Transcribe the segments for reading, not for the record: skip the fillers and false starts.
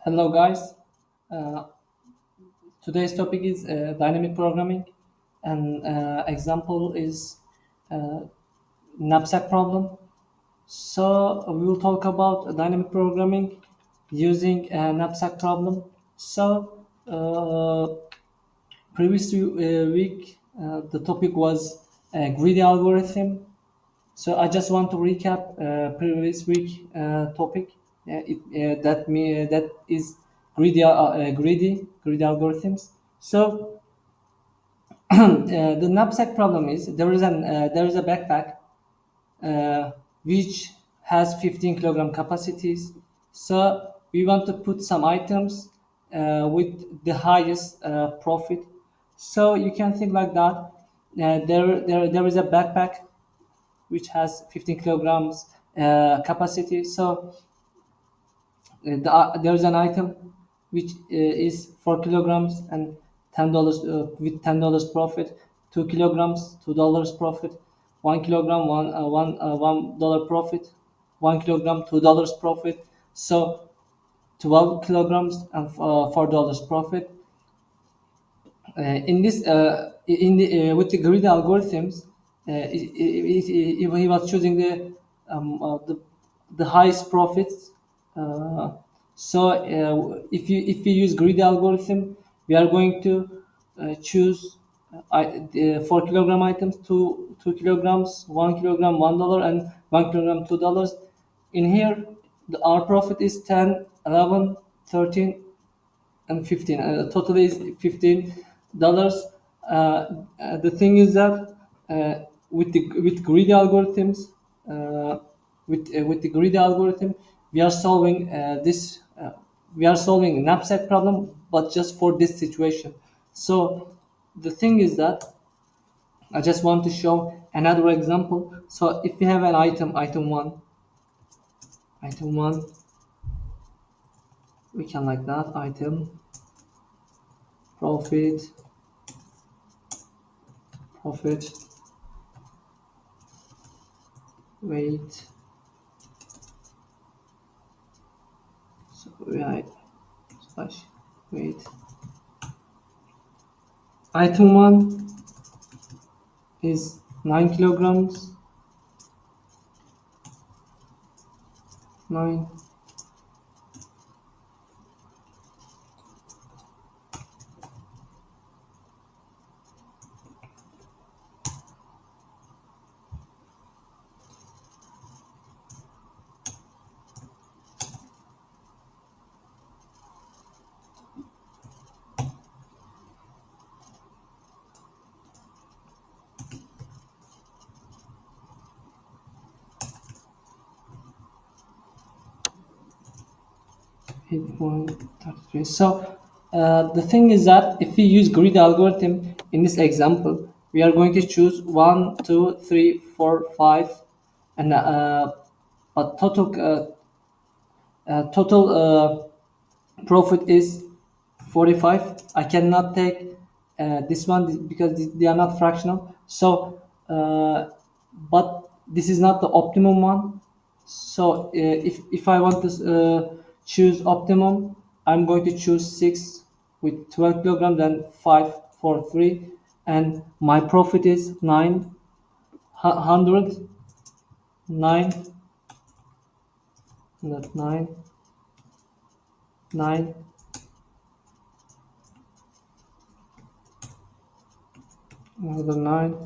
Hello, guys. Uh, Today's topic is dynamic programming, and example is uh, knapsack problem. So we will talk about dynamic programming using a knapsack problem. So previous week the topic was greedy algorithm. So I just want to recap previous week topic. That is greedy algorithms. So the knapsack problem is there is a backpack uh, which has 15 kilogram capacities. So we want to put some items with the highest profit. So you can think like that. There is a backpack which has 15 kilograms capacity. So there is an item which is 4 kilograms and $10 with $10 profit, 2 kilograms $2 profit, 1 kilogram $1 profit, 1 kilogram $2 profit. So 12 kilograms and $4 profit. In this in the with the grid algorithms, he was choosing the highest profits. Uh, so if we use grid algorithm, we are going to choose 4 kilogram items, two kilograms, 1 kilogram $1, and 1 kilogram $2. In here, our profit is 10, 11, 13, and 15. Total is $15. The thing is that with greedy algorithms, uh, with the greedy algorithm, we are solving we are solving knapsack problem, but just for this situation. So the thing is that I just want to show another example. So if we have an item one, we can like that item profit profit weight. So right slash weight. Item one is 9 kilograms. 9. Eight point 33. So the thing is that if we use grid algorithm in this example, we are going to choose 1, 2, 3, 4, 5, and but total profit is 45. I cannot take this one because they are not fractional. So but this is not the optimum one. So if I want to choose optimum, I'm going to choose 6 with 12 kilograms and 5 for 3, and my profit is 900, 9, not 9, 9, another 9.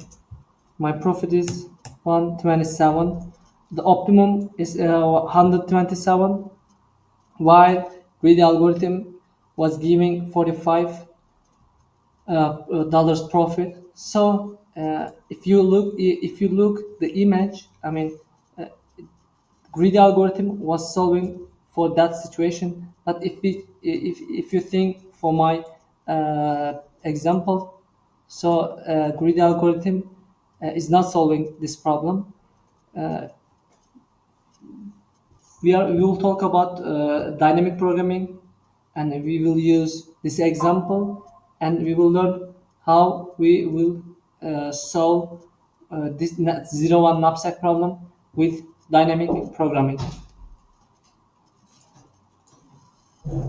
My profit is 127. The optimum is 127, while greedy algorithm was giving 45 dollars profit. So if you look the image, I mean, uh, greedy algorithm was solving for that situation. But if you think for my example, so greedy algorithm is not solving this problem. We will talk about dynamic programming, and we will use this example, and we will learn how we will solve this zero one knapsack problem with dynamic programming.